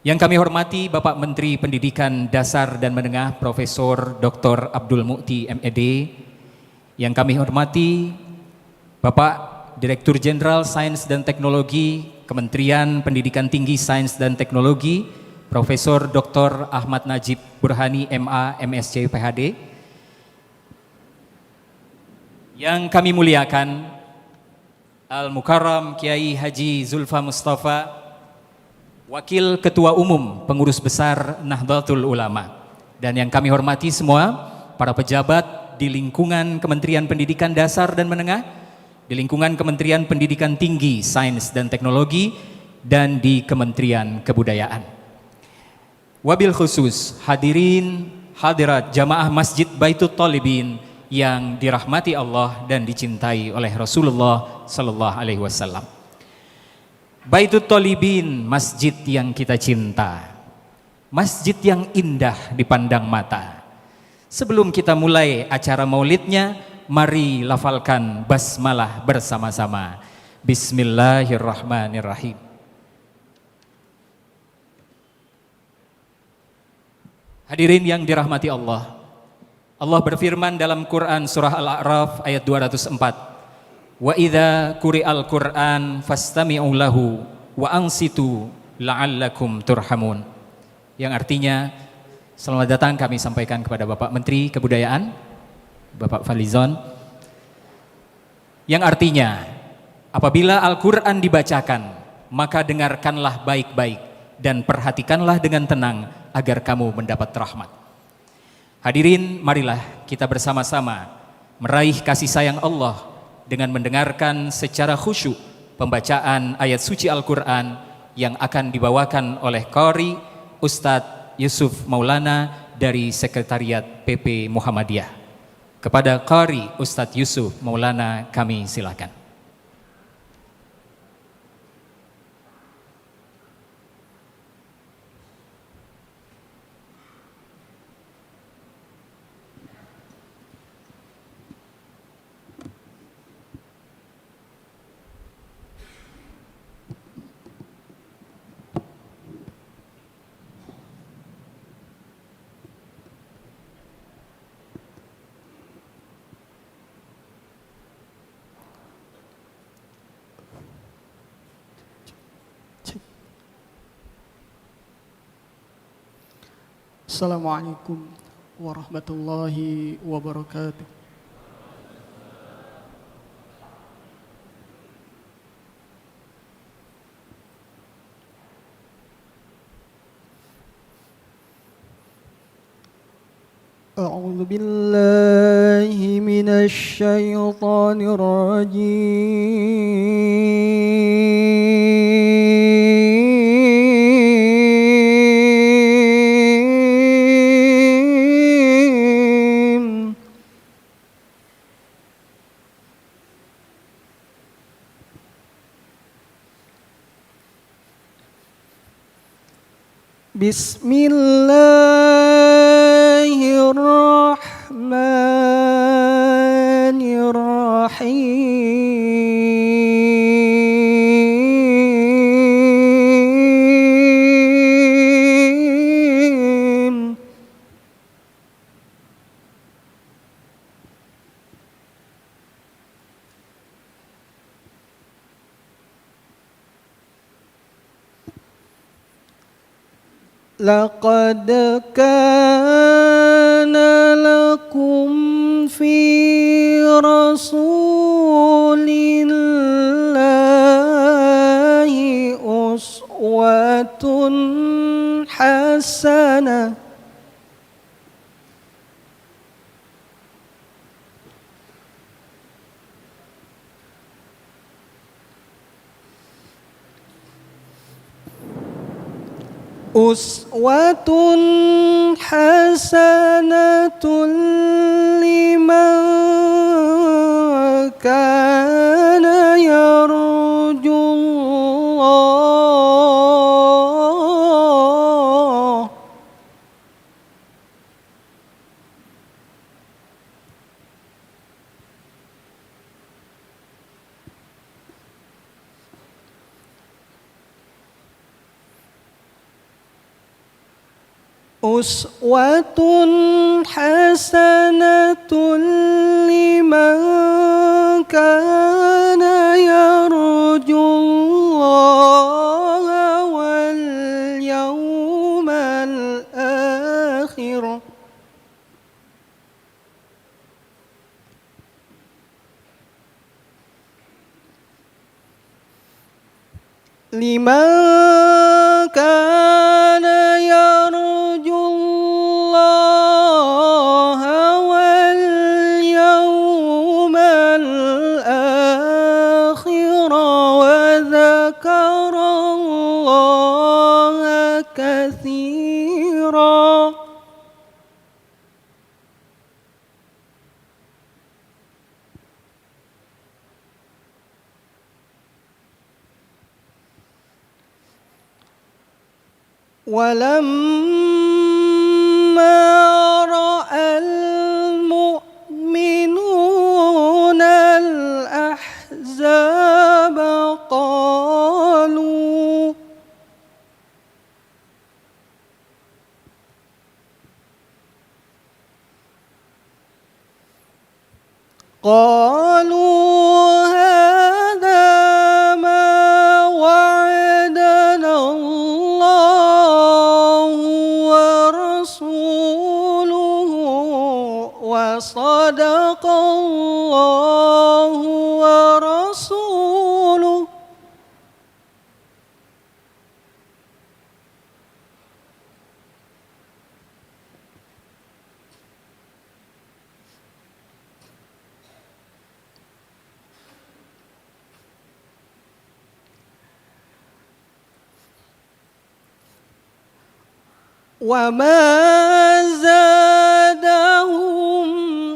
Yang kami hormati Bapak Menteri Pendidikan Dasar dan Menengah Profesor Dr. Abdul Mukti MED. Yang kami hormati Bapak Direktur Jenderal Sains dan Teknologi Kementerian Pendidikan Tinggi Sains dan Teknologi Profesor Dr. Ahmad Najib Burhani MA MSc PhD. Yang kami muliakan Al-Mukarram Kiai Haji Zulfa Mustafa, Wakil Ketua Umum Pengurus Besar Nahdlatul Ulama, dan yang kami hormati semua para pejabat di lingkungan Kementerian Pendidikan Dasar dan Menengah, di lingkungan Kementerian Pendidikan Tinggi Sains dan Teknologi, dan di Kementerian Kebudayaan. Wabil khusus hadirin hadirat jamaah Masjid Baitul Thalibin yang dirahmati Allah dan dicintai oleh Rasulullah Sallallahu Alaihi Wasallam. Baitul Thalibin, masjid yang kita cinta, masjid yang indah dipandang mata. Sebelum kita mulai acara maulidnya, mari lafalkan basmalah bersama-sama. Bismillahirrahmanirrahim. Hadirin yang dirahmati Allah, Allah berfirman dalam Quran surah Al-A'raf ayat 204. Wa idza quri'al Qur'an fastami'u lahu wa ansitu la'allakum turhamun. Yang artinya, selamat datang kami sampaikan kepada Bapak Menteri Kebudayaan, Bapak Falizon. Yang artinya, apabila Al-Qur'an dibacakan, maka dengarkanlah baik-baik dan perhatikanlah dengan tenang agar kamu mendapat rahmat. Hadirin, marilah kita bersama-sama meraih kasih sayang Allah dengan mendengarkan secara khusyuk pembacaan ayat suci Al-Quran yang akan dibawakan oleh Qari Ustadz Yusuf Maulana dari Sekretariat PP Muhammadiyah. Kepada Qari Ustadz Yusuf Maulana kami silakan. Assalamualaikum warahmatullahi wabarakatuh. A'udzu billahi minasy syaithanir rajim. Bismillahirrahmanirrahim. Laqad kana lakum fi rasulillahi uswatun hasanah. Uswatun hasanatun liman kana yarjullah أسوة حسنة لمن كان يرجو الله واليوم الآخر لمن كان يرجو الله واليوم الآخر وذكر الله كثيرا ولما رأى المؤمنون الأحزاب قالوا هذا ما وعدنا الله ورسوله وصدق الله ورسوله وما زادهم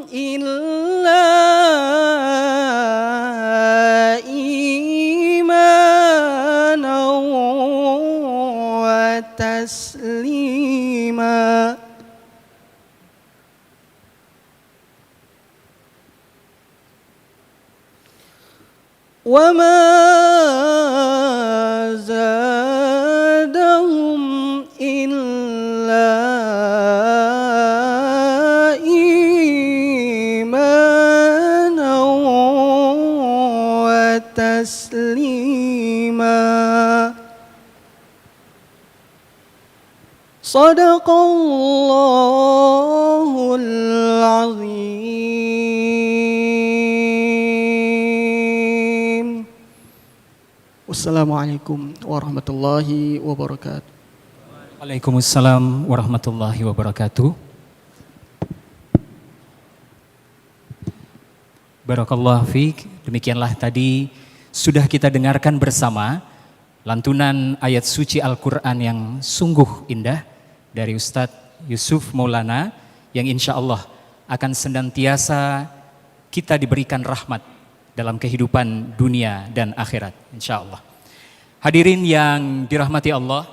إلا إيمانا وتسليما وما زادهم إلا إيمانا وتسليما صدق الله العظيم. Wassalamualaikum warahmatullahi wabarakatuh. Waalaikumsalam warahmatullahi wabarakatuh. Barakallahu fiik. Demikianlah tadi sudah kita dengarkan bersama lantunan ayat suci Al-Quran yang sungguh indah dari Ustadz Yusuf Maulana yang insya Allah akan senantiasa kita diberikan rahmat dalam kehidupan dunia dan akhirat insya Allah. Hadirin yang dirahmati Allah,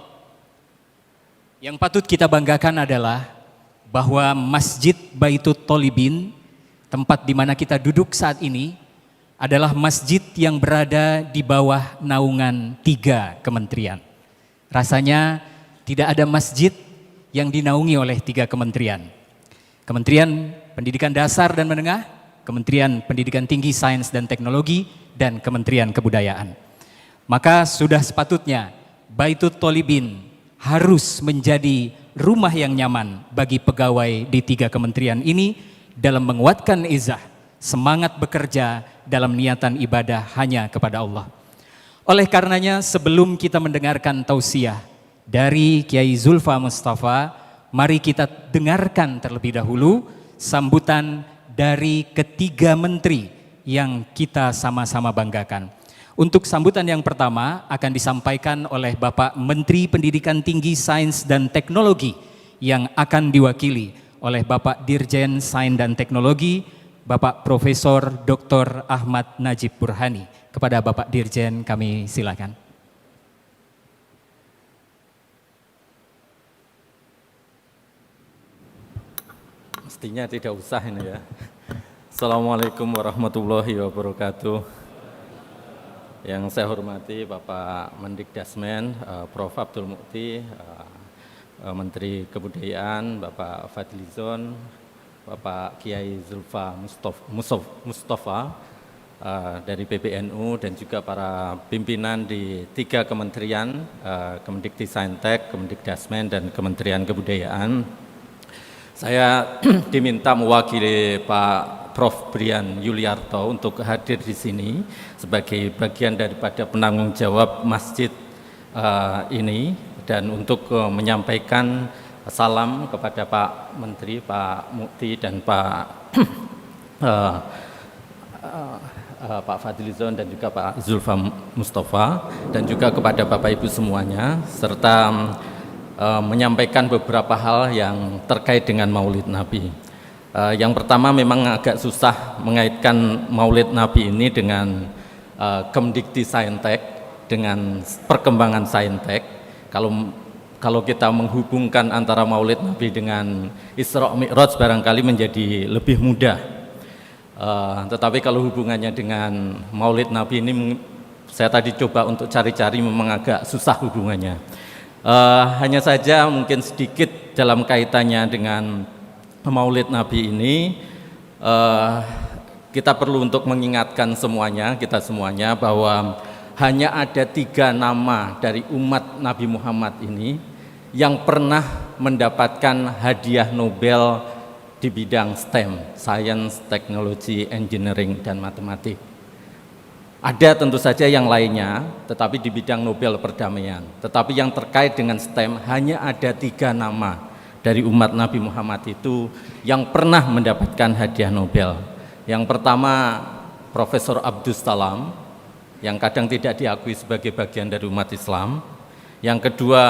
yang patut kita banggakan adalah bahwa Masjid Baitut Tholibin, tempat di mana kita duduk saat ini, adalah masjid yang berada di bawah naungan 3 kementerian. Rasanya tidak ada masjid yang dinaungi oleh 3 kementerian. Kementerian Pendidikan Dasar dan Menengah, Kementerian Pendidikan Tinggi Sains dan Teknologi, dan Kementerian Kebudayaan. Maka sudah sepatutnya Baitut Tholibin harus menjadi rumah yang nyaman bagi pegawai di 3 kementerian ini dalam menguatkan izah, semangat bekerja dalam niatan ibadah hanya kepada Allah. Oleh karenanya sebelum kita mendengarkan tausiah dari Kiai Zulfa Mustafa, mari kita dengarkan terlebih dahulu sambutan dari ketiga menteri yang kita sama-sama banggakan. Untuk sambutan yang pertama akan disampaikan oleh Bapak Menteri Pendidikan Tinggi Sains dan Teknologi yang akan diwakili oleh Bapak Dirjen Sains dan Teknologi, Bapak Profesor Dr. Ahmad Najib Burhani. Kepada Bapak Dirjen kami silakan. Mestinya tidak usah ini ya. Assalamualaikum warahmatullahi wabarakatuh. Yang saya hormati Bapak Mendikdasmen, Prof. Abdul Mukti, Menteri Kebudayaan Bapak Fadlizon, Bapak Kiai Zulfa Mustafa dari PBNU, dan juga para pimpinan di 3 kementerian, Kemendikbudristek, Kemendikdasmen, dan Kementerian Kebudayaan. Saya diminta mewakili Pak Prof. Brian Yuliarto untuk hadir di sini sebagai bagian daripada penanggung jawab masjid ini, dan untuk menyampaikan salam kepada Pak Menteri, Pak Mukti, dan Pak Fadlizon, dan juga Pak Zulfa Mustafa, dan juga kepada Bapak Ibu semuanya, serta menyampaikan beberapa hal yang terkait dengan Maulid Nabi. Yang pertama, memang agak susah mengaitkan Maulid Nabi ini dengan Kemdikbudristek, dengan perkembangan saintek. Kalau kita menghubungkan antara Maulid Nabi dengan Isra Mi'raj barangkali menjadi lebih mudah. Tetapi kalau hubungannya dengan Maulid Nabi ini, saya tadi coba untuk cari-cari, memang agak susah hubungannya. Hanya saja mungkin sedikit dalam kaitannya dengan Maulid Nabi ini, kita perlu untuk mengingatkan kita semuanya bahwa hanya ada 3 nama dari umat Nabi Muhammad ini yang pernah mendapatkan hadiah Nobel di bidang STEM, Science, Technology, Engineering, dan Matematik. Ada tentu saja yang lainnya, tetapi di bidang Nobel perdamaian. Tetapi yang terkait dengan STEM hanya ada 3 nama dari umat Nabi Muhammad itu yang pernah mendapatkan hadiah Nobel. Yang pertama, Profesor Abdus Salam, yang kadang tidak diakui sebagai bagian dari umat Islam. Yang kedua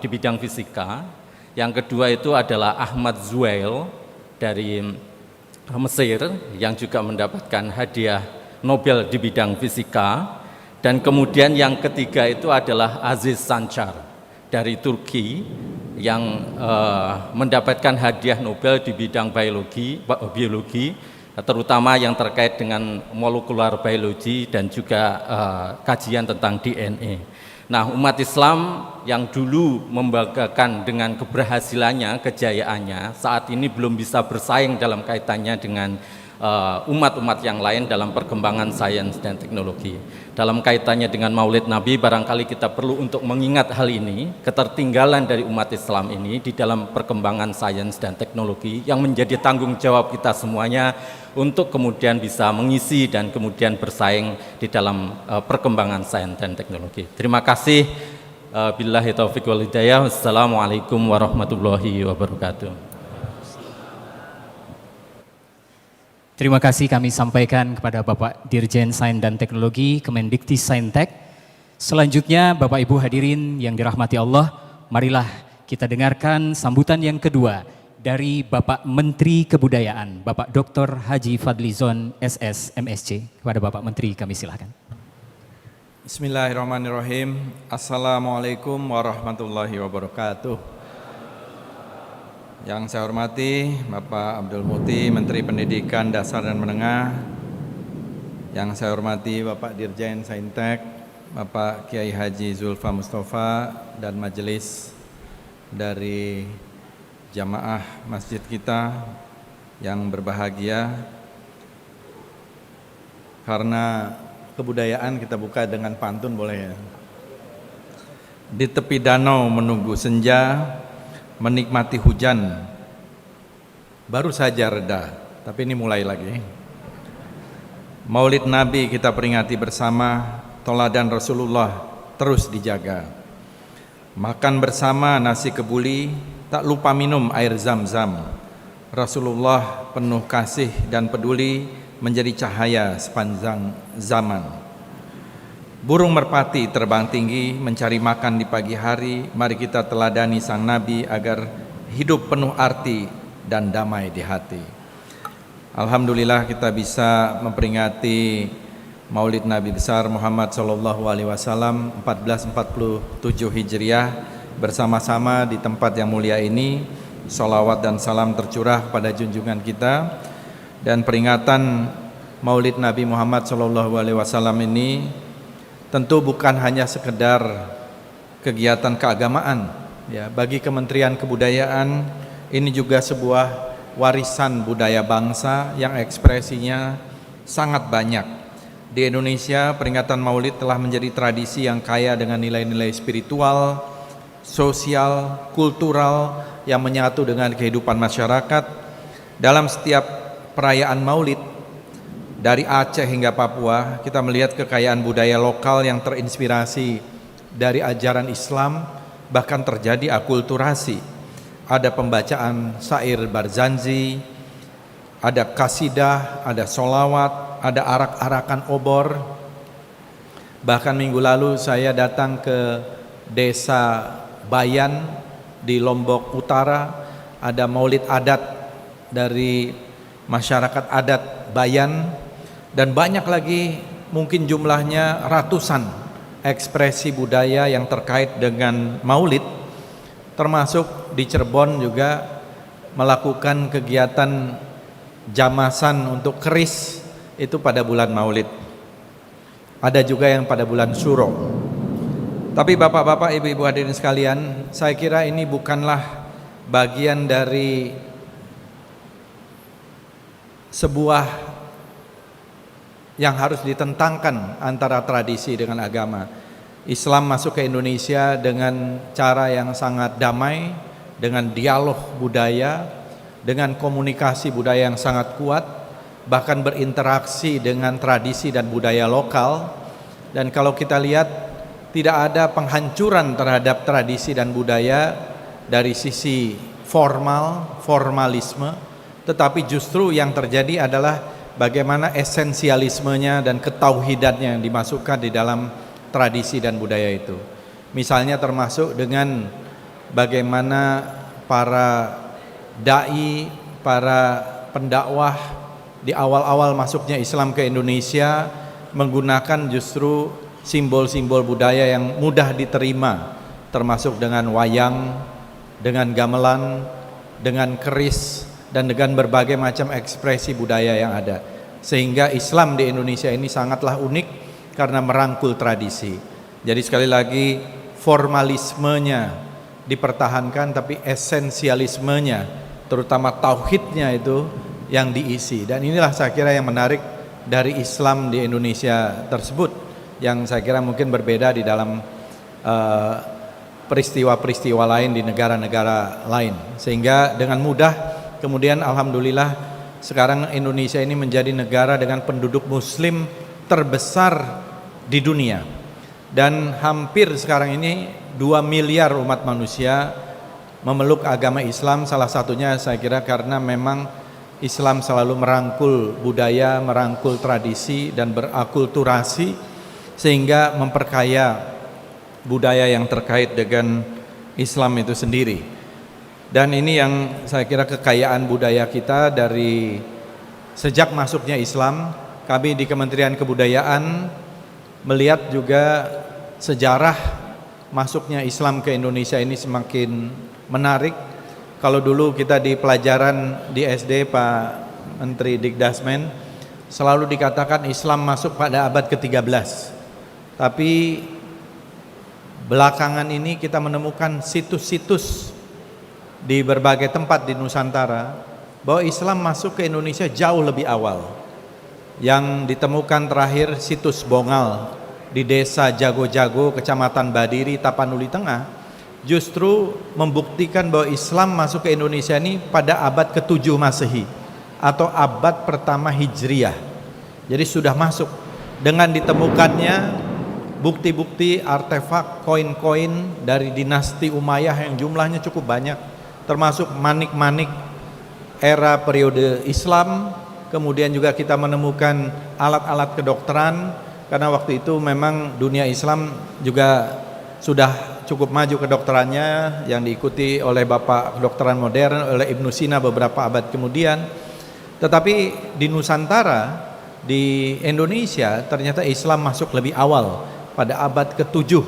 di bidang fisika. Yang kedua itu adalah Ahmad Zuhail dari Mesir, yang juga mendapatkan hadiah Nobel di bidang fisika. Dan kemudian yang ketiga itu adalah Aziz Sancar dari Turki, yang mendapatkan hadiah Nobel di bidang biologi, terutama yang terkait dengan molekular biology dan juga kajian tentang DNA. Nah, umat Islam yang dulu membanggakan dengan keberhasilannya, kejayaannya, saat ini belum bisa bersaing dalam kaitannya dengan umat-umat yang lain dalam perkembangan sains dan teknologi. Dalam kaitannya dengan Maulid Nabi, barangkali kita perlu untuk mengingat hal ini, ketertinggalan dari umat Islam ini di dalam perkembangan sains dan teknologi, yang menjadi tanggung jawab kita semuanya untuk kemudian bisa mengisi dan kemudian bersaing di dalam perkembangan sains dan teknologi. Terima kasih. Billahi taufiq wal hidayah. Wassalamualaikum warahmatullahi wabarakatuh. Terima kasih kami sampaikan kepada Bapak Dirjen Sains dan Teknologi Kemendikbudristek. Selanjutnya Bapak Ibu hadirin yang dirahmati Allah, marilah kita dengarkan sambutan yang kedua dari Bapak Menteri Kebudayaan, Bapak Dr. Haji Fadlizon SS MSc. Kepada Bapak Menteri kami silakan. Bismillahirrahmanirrahim. Assalamualaikum warahmatullahi wabarakatuh. Yang saya hormati Bapak Abdul Mukti, Menteri Pendidikan Dasar dan Menengah. Yang saya hormati Bapak Dirjen Saintek, Bapak Kiai Haji Zulfa Mustafa, dan majelis dari jamaah masjid kita yang berbahagia. Karena kebudayaan kita buka dengan pantun, boleh ya? Di tepi danau menunggu senja, menikmati hujan, baru saja reda, tapi ini mulai lagi. Maulid Nabi kita peringati bersama, teladan Rasulullah terus dijaga. Makan bersama nasi kebuli, tak lupa minum air zam-zam. Rasulullah penuh kasih dan peduli, menjadi cahaya sepanjang zaman. Burung merpati terbang tinggi mencari makan di pagi hari. Mari kita teladani sang Nabi agar hidup penuh arti dan damai di hati. Alhamdulillah kita bisa memperingati Maulid Nabi besar Muhammad SAW 1447 Hijriah bersama-sama di tempat yang mulia ini. Sholawat dan salam tercurah pada junjungan kita. Dan peringatan Maulid Nabi Muhammad SAW ini tentu bukan hanya sekedar kegiatan keagamaan, Ya, bagi Kementerian Kebudayaan ini juga sebuah warisan budaya bangsa yang ekspresinya sangat banyak. Di Indonesia, peringatan Maulid telah menjadi tradisi yang kaya dengan nilai-nilai spiritual, sosial, kultural yang menyatu dengan kehidupan masyarakat. Dalam setiap perayaan Maulid, dari Aceh hingga Papua, kita melihat kekayaan budaya lokal yang terinspirasi dari ajaran Islam, bahkan terjadi akulturasi. Ada pembacaan syair Barzanji, ada kasidah, ada solawat, ada arak-arakan obor. Bahkan minggu lalu saya datang ke desa Bayan di Lombok Utara, ada maulid adat dari masyarakat adat Bayan, dan banyak lagi, mungkin jumlahnya ratusan ekspresi budaya yang terkait dengan maulid, termasuk di Cirebon juga melakukan kegiatan jamasan untuk keris itu pada bulan maulid. Ada juga yang pada bulan Syuro. Tapi bapak-bapak, ibu-ibu hadirin sekalian, saya kira ini bukanlah bagian dari sebuah yang harus ditentangkan antara tradisi dengan agama. Islam masuk ke Indonesia dengan cara yang sangat damai, dengan dialog budaya, dengan komunikasi budaya yang sangat kuat, bahkan berinteraksi dengan tradisi dan budaya lokal. Dan kalau kita lihat, tidak ada penghancuran terhadap tradisi dan budaya dari sisi formalisme, tetapi justru yang terjadi adalah bagaimana esensialismenya dan ketauhidannya yang dimasukkan di dalam tradisi dan budaya itu. Misalnya termasuk dengan bagaimana para dai, para pendakwah di awal-awal masuknya Islam ke Indonesia menggunakan justru simbol-simbol budaya yang mudah diterima, termasuk dengan wayang, dengan gamelan, dengan keris, dan dengan berbagai macam ekspresi budaya yang ada. Sehingga Islam di Indonesia ini sangatlah unik karena merangkul tradisi. Jadi sekali lagi, formalismenya dipertahankan, tapi esensialismenya, terutama tauhidnya itu yang diisi. Dan inilah saya kira yang menarik dari Islam di Indonesia tersebut, yang saya kira mungkin berbeda di dalam peristiwa-peristiwa lain di negara-negara lain. Sehingga dengan mudah kemudian alhamdulillah sekarang Indonesia ini menjadi negara dengan penduduk muslim terbesar di dunia. Dan hampir sekarang ini 2 miliar umat manusia memeluk agama Islam. Salah satunya saya kira karena memang Islam selalu merangkul budaya, merangkul tradisi dan berakulturasi, sehingga memperkaya budaya yang terkait dengan Islam itu sendiri. Dan ini yang saya kira kekayaan budaya kita dari sejak masuknya Islam. Kami di Kementerian Kebudayaan melihat juga sejarah masuknya Islam ke Indonesia ini semakin menarik. Kalau dulu kita di pelajaran di SD, Pak Menteri Dikdasmen, selalu dikatakan Islam masuk pada abad ke-13. Tapi belakangan ini kita menemukan situs-situs di berbagai tempat di Nusantara bahwa Islam masuk ke Indonesia jauh lebih awal. Yang ditemukan terakhir situs Bongal di desa Jago-Jago, Kecamatan Badiri, Tapanuli Tengah, justru membuktikan bahwa Islam masuk ke Indonesia ini pada abad ke-7 Masehi atau abad pertama Hijriah. Jadi sudah masuk, dengan ditemukannya bukti-bukti artefak koin-koin dari dinasti Umayyah yang jumlahnya cukup banyak, termasuk manik-manik era periode Islam. Kemudian juga kita menemukan alat-alat kedokteran, karena waktu itu memang dunia Islam juga sudah cukup maju kedokterannya, yang diikuti oleh bapak kedokteran modern, oleh Ibnu Sina beberapa abad kemudian. Tetapi di Nusantara, di Indonesia, ternyata Islam masuk lebih awal pada abad ke-7.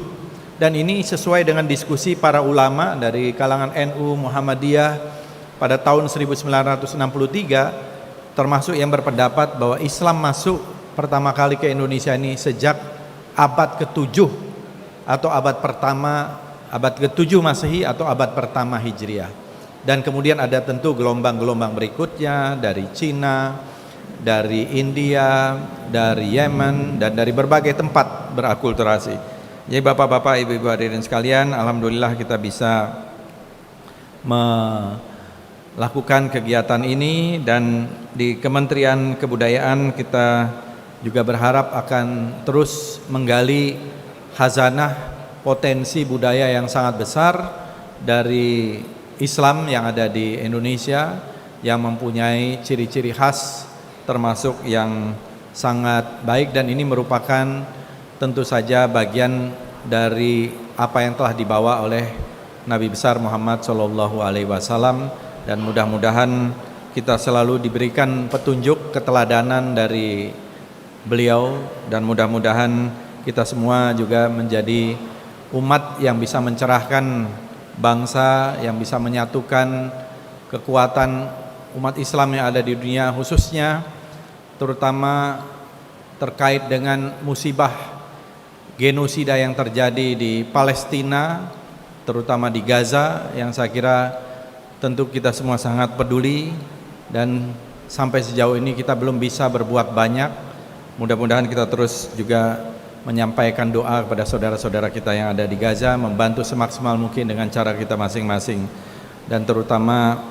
Dan ini sesuai dengan diskusi para ulama dari kalangan NU Muhammadiyah pada tahun 1963, termasuk yang berpendapat bahwa Islam masuk pertama kali ke Indonesia ini sejak abad ke-7 atau abad pertama abad ke-7 Masehi atau abad pertama Hijriah. Dan kemudian ada tentu gelombang-gelombang berikutnya dari Cina, dari India, dari Yemen, dan dari berbagai tempat berakulturasi. Jadi bapak-bapak, ibu-ibu hadirin sekalian, alhamdulillah kita bisa melakukan kegiatan ini, dan di Kementerian Kebudayaan kita juga berharap akan terus menggali khazanah potensi budaya yang sangat besar dari Islam yang ada di Indonesia, yang mempunyai ciri-ciri khas termasuk yang sangat baik, dan ini merupakan tentu saja bagian dari apa yang telah dibawa oleh Nabi besar Muhammad SAW, dan mudah-mudahan kita selalu diberikan petunjuk keteladanan dari beliau, dan mudah-mudahan kita semua juga menjadi umat yang bisa mencerahkan bangsa, yang bisa menyatukan kekuatan umat Islam yang ada di dunia, khususnya terutama terkait dengan musibah genosida yang terjadi di Palestina, terutama di Gaza, yang saya kira tentu kita semua sangat peduli, dan sampai sejauh ini kita belum bisa berbuat banyak. Mudah-mudahan kita terus juga menyampaikan doa kepada saudara-saudara kita yang ada di Gaza, membantu semaksimal mungkin dengan cara kita masing-masing, dan terutama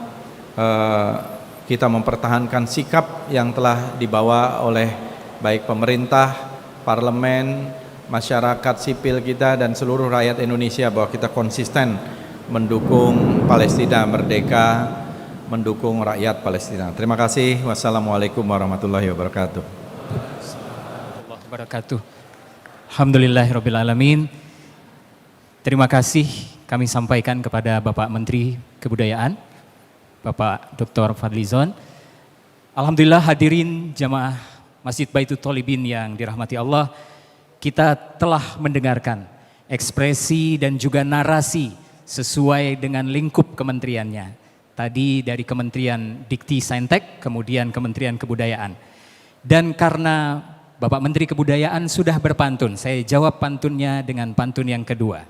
kita mempertahankan sikap yang telah dibawa oleh baik pemerintah, parlemen, masyarakat sipil kita, dan seluruh rakyat Indonesia, bahwa kita konsisten mendukung Palestina merdeka, mendukung rakyat Palestina. Terima kasih. Wassalamualaikum warahmatullahi wabarakatuh. Alhamdulillahirrabbilalamin. Terima kasih kami sampaikan kepada Bapak Menteri Kebudayaan, Bapak Dr. Fadlizon. Alhamdulillah, hadirin jamaah Masjid Baitul Thalibin yang dirahmati Allah, kita telah mendengarkan ekspresi dan juga narasi sesuai dengan lingkup kementeriannya. Tadi dari Kementerian Dikti Saintek, kemudian Kementerian Kebudayaan. Dan karena Bapak Menteri Kebudayaan sudah berpantun, saya jawab pantunnya dengan pantun yang kedua.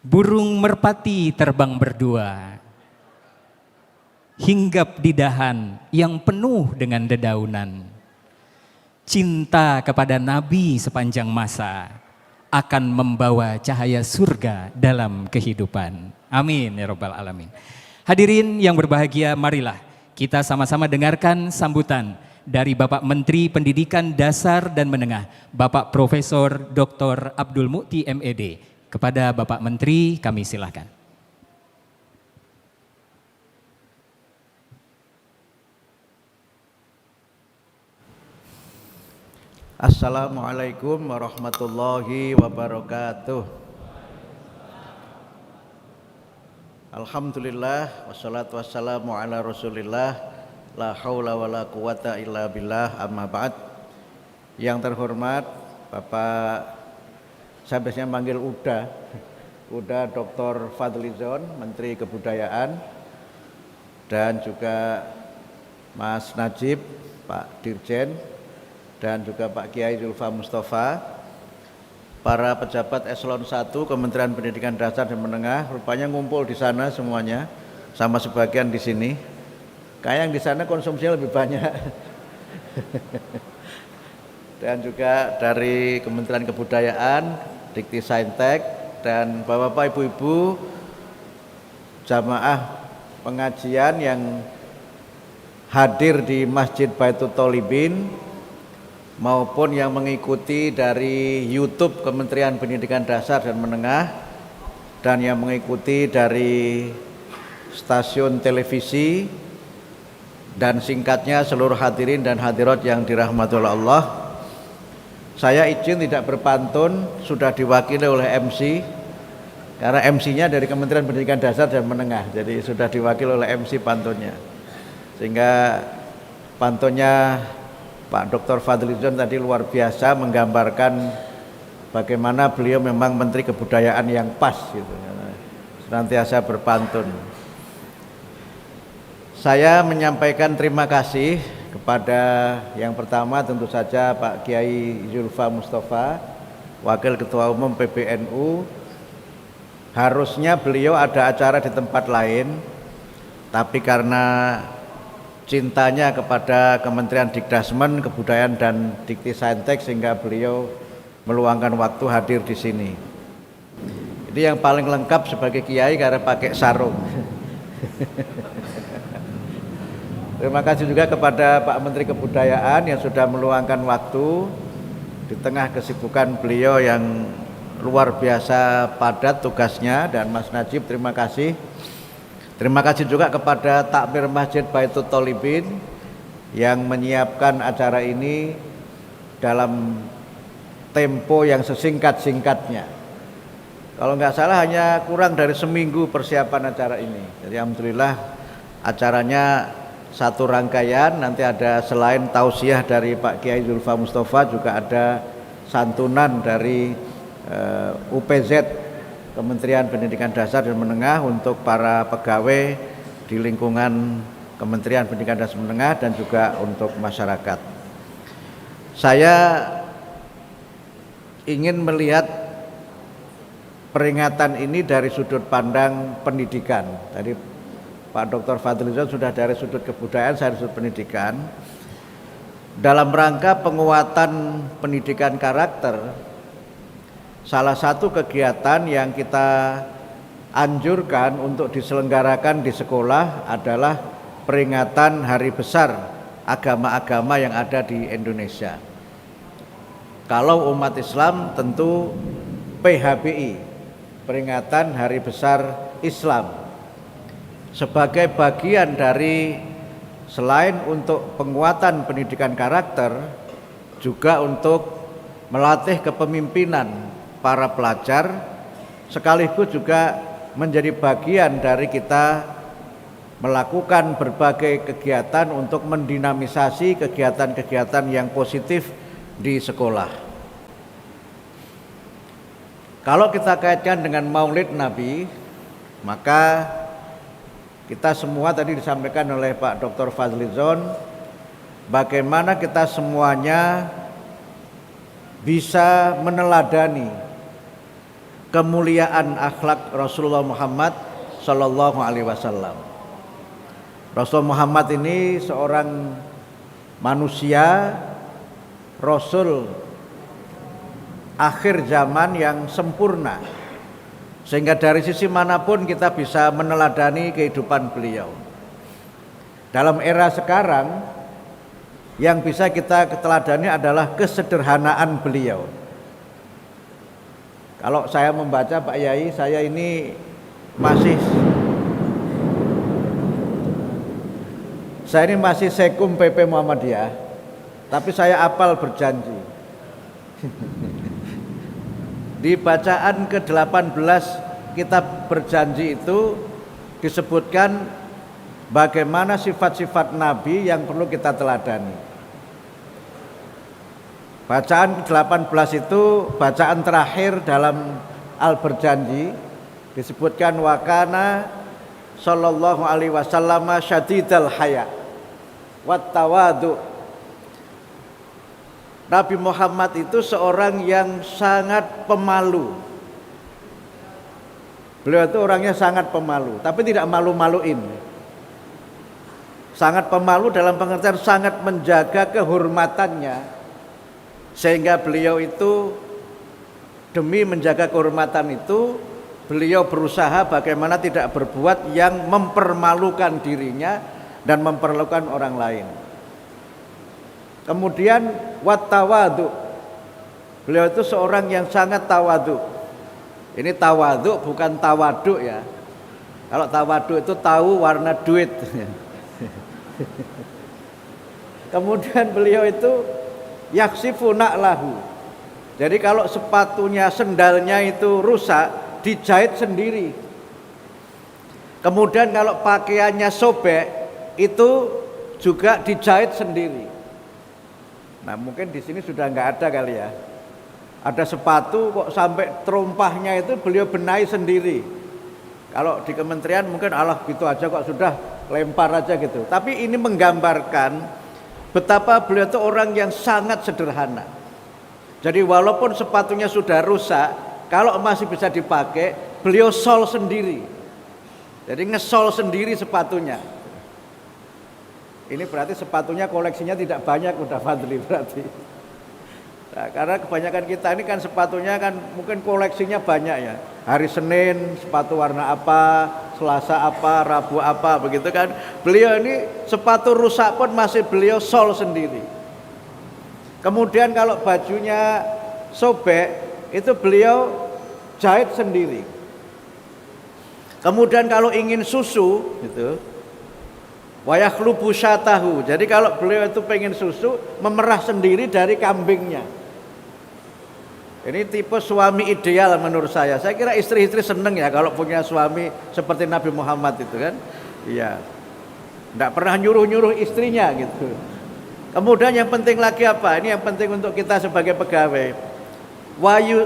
Burung merpati terbang berdua, hinggap di dahan yang penuh dengan dedaunan. Cinta kepada Nabi sepanjang masa akan membawa cahaya surga dalam kehidupan. Amin ya rabbal alamin. Hadirin yang berbahagia, marilah kita sama-sama dengarkan sambutan dari Bapak Menteri Pendidikan Dasar dan Menengah, Bapak Profesor Dr. Abdul Mu'ti MED. Kepada Bapak Menteri kami silakan. Assalamualaikum warahmatullahi wabarakatuh. Alhamdulillah, wassalatu wassalamu ala rasulillah, la haula wa la quwata illa billah, amma ba'd. Yang terhormat Bapak, saya biasanya manggil Uda Dr. Fadlizon, Menteri Kebudayaan, dan juga Mas Najib, Pak Dirjen, dan juga Pak Kiai Zulfa Mustafa, para pejabat eselon 1 Kementerian Pendidikan Dasar dan Menengah, rupanya ngumpul di sana semuanya, sama sebagian di sini. Kayak yang di sana konsumsinya lebih banyak. Dan juga dari Kementerian Kebudayaan, Dikti Saintek, dan Bapak-bapak, Ibu-ibu, jamaah pengajian yang hadir di Masjid Baitul Thalibin maupun yang mengikuti dari YouTube Kementerian Pendidikan Dasar dan Menengah, dan yang mengikuti dari stasiun televisi, dan singkatnya seluruh hadirin dan hadirat yang dirahmati oleh Allah. Saya izin tidak berpantun, sudah diwakili oleh MC, karena MC-nya dari Kementerian Pendidikan Dasar dan Menengah, jadi sudah diwakili oleh MC pantunnya, sehingga pantunnya Pak Dr. Fadlizon tadi luar biasa, menggambarkan bagaimana beliau memang Menteri Kebudayaan yang pas gitu, senantiasa berpantun. Saya menyampaikan terima kasih kepada yang pertama tentu saja Pak Kiai Zulfa Mustafa, Wakil Ketua Umum PBNU, Harusnya beliau ada acara di tempat lain, tapi karena cintanya kepada Kementerian Dikdasmen, Kebudayaan dan Diktisaintek sehingga beliau meluangkan waktu hadir di sini. Ini yang paling lengkap sebagai kiai karena pakai sarung. Terima kasih juga kepada Pak Menteri Kebudayaan yang sudah meluangkan waktu di tengah kesibukan beliau yang luar biasa padat tugasnya, dan Mas Najib terima kasih. Terima kasih juga kepada Takmir Masjid Baitul Tholibin yang menyiapkan acara ini dalam tempo yang sesingkat-singkatnya. Kalau nggak salah hanya kurang dari seminggu persiapan acara ini. Jadi alhamdulillah acaranya satu rangkaian. Nanti ada selain tausiah dari Pak Kiai Zulfa Mustafa juga ada santunan dari UPZ Kementerian Pendidikan Dasar dan Menengah untuk para pegawai di lingkungan Kementerian Pendidikan Dasar dan Menengah dan juga untuk masyarakat. Saya ingin melihat peringatan ini dari sudut pandang pendidikan. Tadi Pak Dr. Fadlizon sudah dari sudut kebudayaan, saya dari sudut pendidikan. Dalam rangka penguatan pendidikan karakter, salah satu kegiatan yang kita anjurkan untuk diselenggarakan di sekolah adalah peringatan hari besar agama-agama yang ada di Indonesia. Kalau umat Islam tentu PHBI, peringatan hari besar Islam, sebagai bagian dari selain untuk penguatan pendidikan karakter, juga untuk melatih kepemimpinan para pelajar, sekaligus juga menjadi bagian dari kita melakukan berbagai kegiatan untuk mendinamisasi kegiatan-kegiatan yang positif di sekolah. Kalau kita kaitkan dengan Maulid Nabi, maka kita semua tadi disampaikan oleh Pak Dr. Fadlizon, bagaimana kita semuanya bisa meneladani kemuliaan akhlak Rasulullah Muhammad Sallallahu Alaihi Wasallam. Rasul Muhammad ini seorang manusia, Rasul akhir zaman yang sempurna, sehingga dari sisi manapun kita bisa meneladani kehidupan beliau. Dalam era sekarang, yang bisa kita teladani adalah kesederhanaan beliau. Kalau saya membaca Pak Yai, saya ini masih sekum PP Muhammadiyah, tapi saya apal berjanji. Di bacaan ke-18 kitab berjanji itu disebutkan bagaimana sifat-sifat Nabi yang perlu kita teladani. Bacaan ke-18 itu bacaan terakhir dalam Al-Berjanji, disebutkan wakana sallallahu alaihi wasallam syadidal haya wat tawadu. Nabi Muhammad itu seorang yang sangat pemalu. Beliau itu orangnya sangat pemalu, tapi tidak malu-maluin. Sangat pemalu dalam pengertian sangat menjaga kehormatannya, sehingga beliau itu demi menjaga kehormatan itu, beliau berusaha bagaimana tidak berbuat yang mempermalukan dirinya dan mempermalukan orang lain. Kemudian wat tawadu, beliau itu seorang yang sangat tawadu. Ini tawadu bukan tawaduk ya. Kalau tawaduk itu tahu warna duit. Kemudian beliau itu yaksifu na'lahu. Jadi kalau sepatunya, sendalnya itu rusak, dijahit sendiri. Kemudian kalau pakaiannya sobek, itu juga dijahit sendiri. Nah mungkin di sini sudah nggak ada kali ya. Ada sepatu kok sampai terompahnya itu beliau benahi sendiri. Kalau di kementerian mungkin alah gitu aja kok sudah lempar aja gitu. Tapi ini menggambarkan betapa beliau itu orang yang sangat sederhana. Jadi walaupun sepatunya sudah rusak, kalau masih bisa dipakai, beliau sol sendiri. Jadi ngesol sendiri sepatunya. Ini berarti sepatunya koleksinya tidak banyak udah Fadli berarti. Nah, karena kebanyakan kita ini kan sepatunya kan mungkin koleksinya banyak ya. Hari Senin sepatu warna apa, Selasa apa, Rabu apa, begitu kan. Beliau ini sepatu rusak pun masih beliau sol sendiri. Kemudian kalau bajunya sobek itu beliau jahit sendiri. Kemudian kalau ingin susu gitu, wayakhlubu syatahu. Jadi kalau beliau itu pengen susu, memerah sendiri dari kambingnya. Ini tipe suami ideal menurut saya. Saya kira istri-istri seneng ya kalau punya suami seperti Nabi Muhammad itu kan. Iya. Enggak pernah nyuruh-nyuruh istrinya gitu. Kemudian yang penting lagi apa? Ini yang penting untuk kita sebagai pegawai.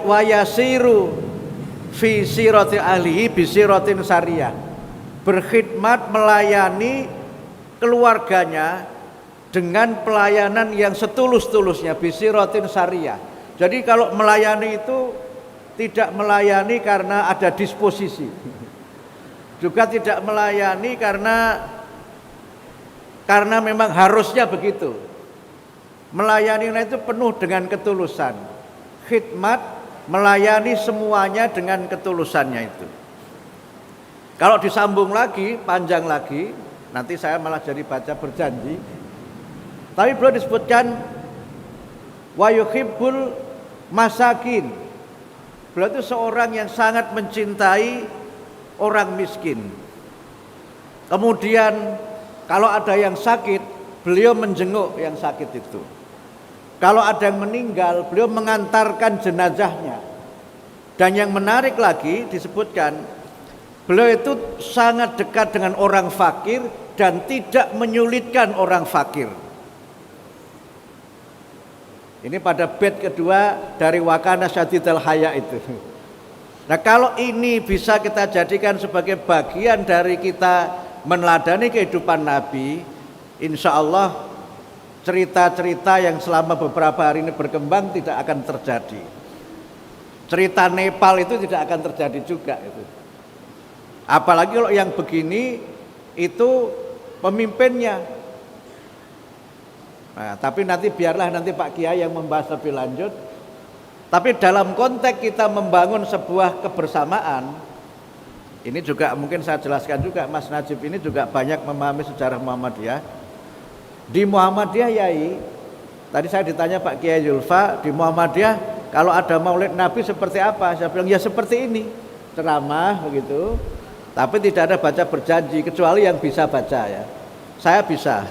Wayasiru fi sirati ahlihi bi siratin syariah. Berkhidmat melayani keluarganya dengan pelayanan yang setulus-tulusnya bi siratin syariah. Jadi kalau melayani itu tidak melayani karena ada disposisi. Juga tidak melayani karena memang harusnya begitu. Melayani itu penuh dengan ketulusan. Khidmat melayani semuanya dengan ketulusannya itu. Kalau disambung lagi, panjang lagi, nanti saya malah jadi baca berjanji. Tapi belum disebutkan wa yuhibbul masakin. Beliau itu seorang yang sangat mencintai orang miskin. Kemudian kalau ada yang sakit, beliau menjenguk yang sakit itu. Kalau ada yang meninggal, beliau mengantarkan jenazahnya. Dan yang menarik lagi disebutkan, beliau itu sangat dekat dengan orang fakir dan tidak menyulitkan orang fakir. Ini pada bait kedua dari Wakana Syadidal Haya itu. Nah kalau ini bisa kita jadikan sebagai bagian dari kita meneladani kehidupan Nabi, insya Allah cerita-cerita yang selama beberapa hari ini berkembang tidak akan terjadi. Cerita Nepal itu tidak akan terjadi juga itu. Apalagi kalau yang begini itu pemimpinnya. Nah, tapi nanti biarlah nanti Pak Kiai yang membahas lebih lanjut. Tapi dalam konteks kita membangun sebuah kebersamaan, ini juga mungkin saya jelaskan juga, Mas Najib ini juga banyak memahami sejarah Muhammadiyah. Di Muhammadiyah Yai, tadi saya ditanya Pak Kiai Zulfa, di Muhammadiyah kalau ada Maulid Nabi seperti apa? Saya bilang ya seperti ini, ceramah begitu. Tapi tidak ada baca berjanji kecuali yang bisa baca ya. Saya bisa.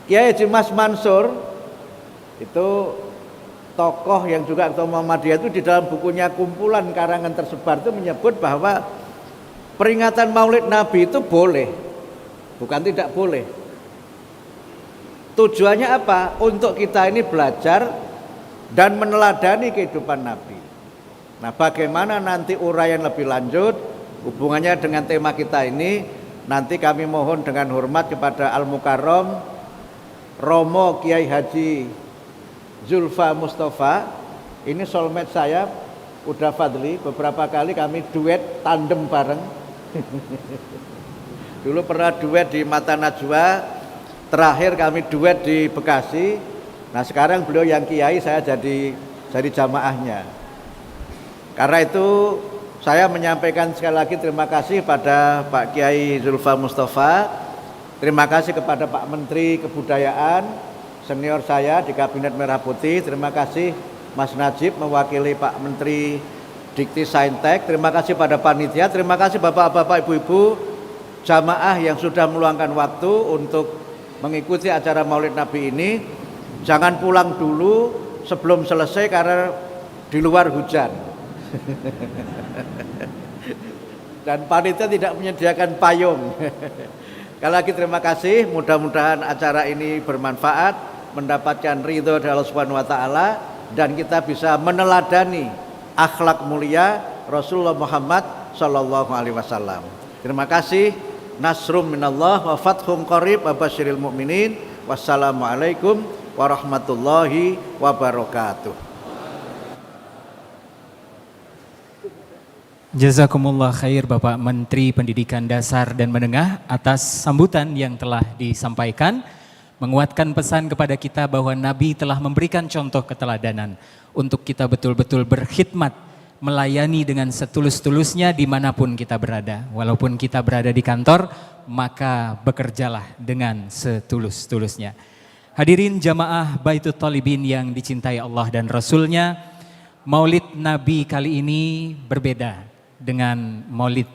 Kiai Haji Mas Mansur itu tokoh yang juga ketua Muhammadiyah itu di dalam bukunya kumpulan karangan tersebar itu menyebut bahwa peringatan Maulid Nabi itu boleh, bukan tidak boleh. Tujuannya apa? Untuk kita ini belajar dan meneladani kehidupan Nabi. Nah, bagaimana nanti uraian lebih lanjut hubungannya dengan tema kita ini, nanti kami mohon dengan hormat kepada Al-Mukarram Romo Kiai Haji Zulfa Mustafa. Ini soulmate saya, udah Fadli. Beberapa kali kami duet tandem bareng. Dulu pernah duet di Mata Najwa, terakhir kami duet di Bekasi. Nah sekarang beliau yang kiai, saya jadi jamaahnya. Karena itu saya menyampaikan sekali lagi terima kasih pada Pak Kiai Zulfa Mustafa. Terima kasih kepada Pak Menteri Kebudayaan, senior saya di Kabinet Merah Putih. Terima kasih Mas Najib mewakili Pak Menteri Dikti Saintek. Terima kasih pada panitia. Terima kasih bapak-bapak, ibu-ibu, jamaah yang sudah meluangkan waktu untuk mengikuti acara Maulid Nabi ini. Jangan pulang dulu sebelum selesai karena di luar hujan. Dan panitia tidak menyediakan payung. Sekali lagi terima kasih, mudah-mudahan acara ini bermanfaat, mendapatkan ridho dari Allah Subhanahu wa taala, dan kita bisa meneladani akhlak mulia Rasulullah Muhammad sallallahu alaihi wasallam. Terima kasih. Nasrum minallah wa fathum qarib wa basyiril mu'minin. Wassalamualaikum warahmatullahi wabarakatuh. Jazakumullah khair Bapak Menteri Pendidikan Dasar dan Menengah atas sambutan yang telah disampaikan, menguatkan pesan kepada kita bahwa Nabi telah memberikan contoh keteladanan untuk kita betul-betul berkhidmat, melayani dengan setulus-tulusnya dimanapun kita berada. Walaupun kita berada di kantor, maka bekerjalah dengan setulus-tulusnya. Hadirin jamaah Baitul Thalibin yang dicintai Allah dan Rasulnya, Maulid Nabi kali ini berbeda dengan maulid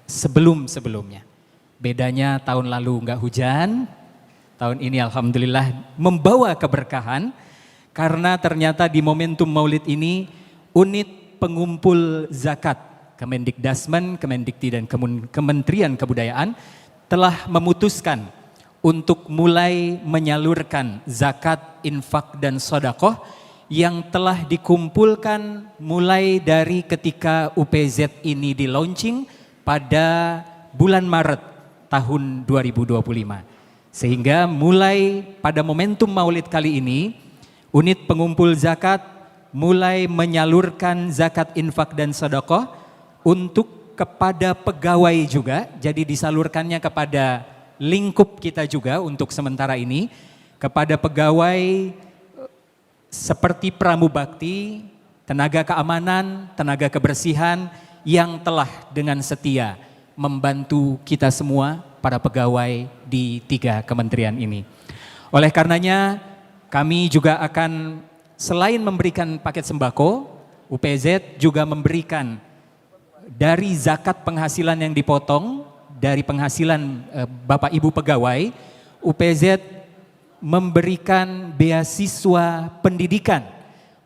sebelum-sebelumnya. Bedanya tahun lalu enggak hujan, tahun ini alhamdulillah membawa keberkahan karena ternyata di momentum maulid ini unit pengumpul zakat Kemendikdasmen, Kemendikti dan Kementerian Kebudayaan telah memutuskan untuk mulai menyalurkan zakat, infak dan sedekah yang telah dikumpulkan mulai dari ketika UPZ ini di launching pada bulan Maret tahun 2025. Sehingga mulai pada momentum maulid kali ini, unit pengumpul zakat mulai menyalurkan zakat, infak dan sedekah untuk kepada pegawai juga. Jadi disalurkannya kepada lingkup kita juga untuk sementara ini, kepada pegawai seperti pramubakti, tenaga keamanan, tenaga kebersihan yang telah dengan setia membantu kita semua para pegawai di 3 kementerian ini. Oleh karenanya kami juga akan selain memberikan paket sembako, UPZ juga memberikan dari zakat penghasilan yang dipotong dari penghasilan Bapak Ibu pegawai, UPZ memberikan beasiswa pendidikan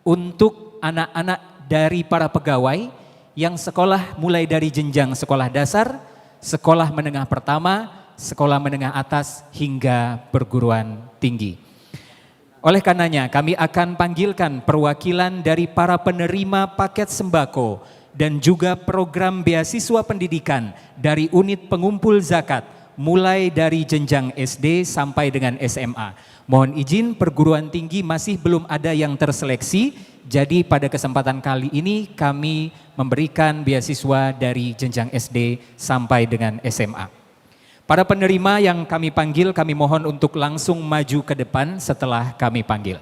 untuk anak-anak dari para pegawai yang sekolah mulai dari jenjang sekolah dasar, sekolah menengah pertama, sekolah menengah atas hingga perguruan tinggi. Oleh karenanya kami akan panggilkan perwakilan dari para penerima paket sembako dan juga program beasiswa pendidikan dari unit pengumpul zakat mulai dari jenjang SD sampai dengan SMA. Mohon izin, perguruan tinggi masih belum ada yang terseleksi, jadi pada kesempatan kali ini kami memberikan beasiswa dari jenjang SD sampai dengan SMA. Para penerima yang kami panggil, kami mohon untuk langsung maju ke depan setelah kami panggil.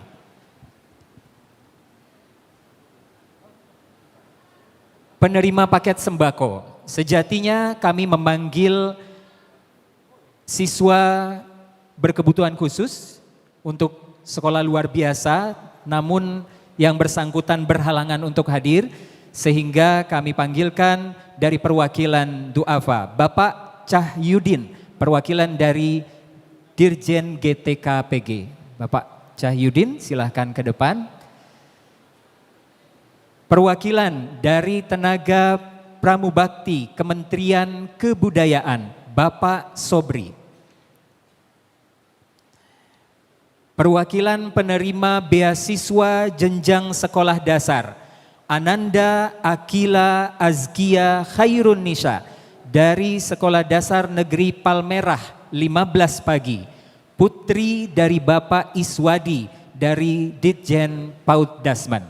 Penerima paket sembako, sejatinya kami memanggil siswa berkebutuhan khusus untuk sekolah luar biasa, namun yang bersangkutan berhalangan untuk hadir, sehingga kami panggilkan dari perwakilan Duafa, Bapak Cahyudin, perwakilan dari Dirjen GTKPG. Bapak Cahyudin silahkan ke depan. Perwakilan dari tenaga pramubakti Kementerian Kebudayaan, Bapak Sobri. Perwakilan penerima beasiswa jenjang sekolah dasar, Ananda Akila Azkia Khairun Nisa dari Sekolah Dasar Negeri Palmerah 15 pagi, putri dari Bapak Iswadi dari Ditjen PAUD Dasman.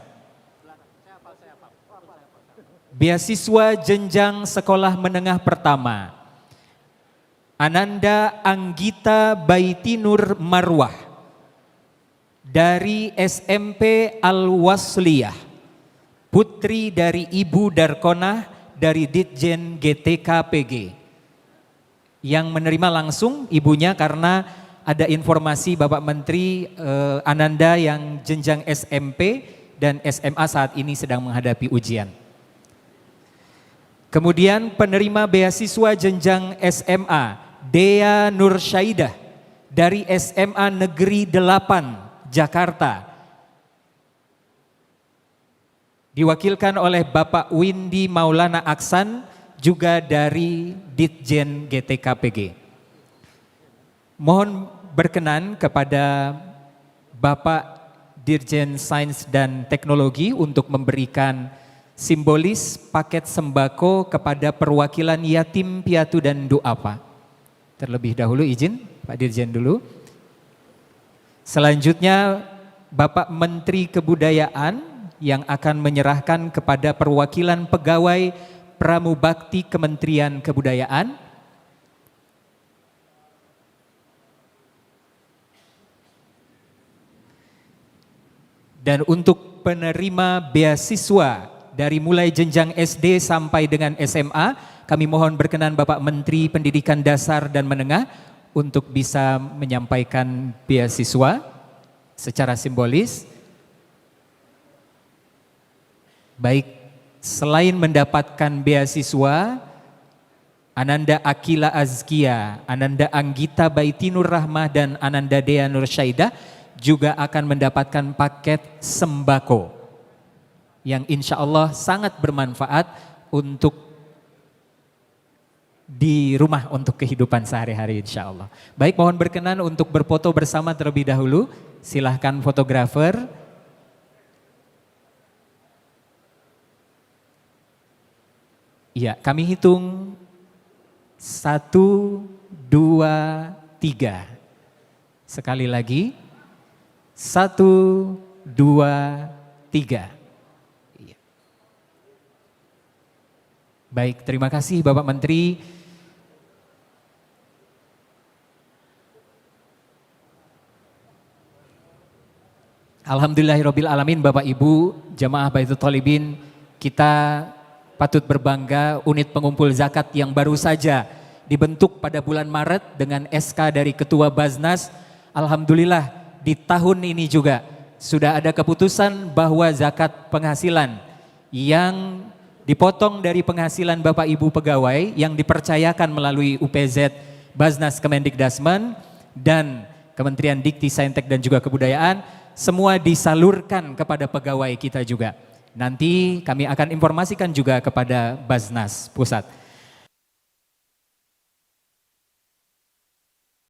Beasiswa jenjang sekolah menengah pertama, Ananda Anggita Baitinur Marwah dari SMP Al-Wasliyah, putri dari Ibu Darkonah dari Ditjen GTKPG. Yang menerima langsung ibunya karena ada informasi Bapak Menteri Ananda yang jenjang SMP dan SMA saat ini sedang menghadapi ujian. Kemudian penerima beasiswa jenjang SMA, Dea Nur Syaidah dari SMA Negeri 8 Jakarta, diwakilkan oleh Bapak Windy Maulana Aksan juga dari Ditjen GTKPG. Mohon berkenan kepada Bapak Dirjen Sains dan Teknologi untuk memberikan simbolis paket sembako kepada perwakilan yatim piatu dan duafa. Terlebih dahulu izin Pak Dirjen dulu. Selanjutnya Bapak Menteri Kebudayaan yang akan menyerahkan kepada perwakilan pegawai Pramubakti Kementerian Kebudayaan. Dan untuk penerima beasiswa dari mulai jenjang SD sampai dengan SMA, kami mohon berkenan Bapak Menteri Pendidikan Dasar dan Menengah untuk bisa menyampaikan beasiswa secara simbolis. Baik, selain mendapatkan beasiswa, Ananda Akila Azkia, Ananda Anggita Baitinur Rahmah, dan Ananda Dea Nur Syaidah juga akan mendapatkan paket sembako yang insya Allah sangat bermanfaat untuk di rumah untuk kehidupan sehari-hari insya Allah. Baik, mohon berkenan untuk berfoto bersama terlebih dahulu. Silahkan fotografer. Iya, kami hitung 1, 2, 3. Sekali lagi. 1, 2, 3. Iya. Baik, terima kasih Bapak Menteri. Alhamdulillahirabbil alamin, Bapak Ibu jamaah Baitul Thalibin, kita patut berbangga unit pengumpul zakat yang baru saja dibentuk pada bulan Maret dengan SK dari Ketua Baznas. Alhamdulillah di tahun ini juga sudah ada keputusan bahwa zakat penghasilan yang dipotong dari penghasilan Bapak Ibu pegawai yang dipercayakan melalui UPZ Baznas Kemendikdasmen dan Kementerian Dikti, Saintek dan juga Kebudayaan semua disalurkan kepada pegawai kita juga. Nanti kami akan informasikan juga kepada Baznas Pusat.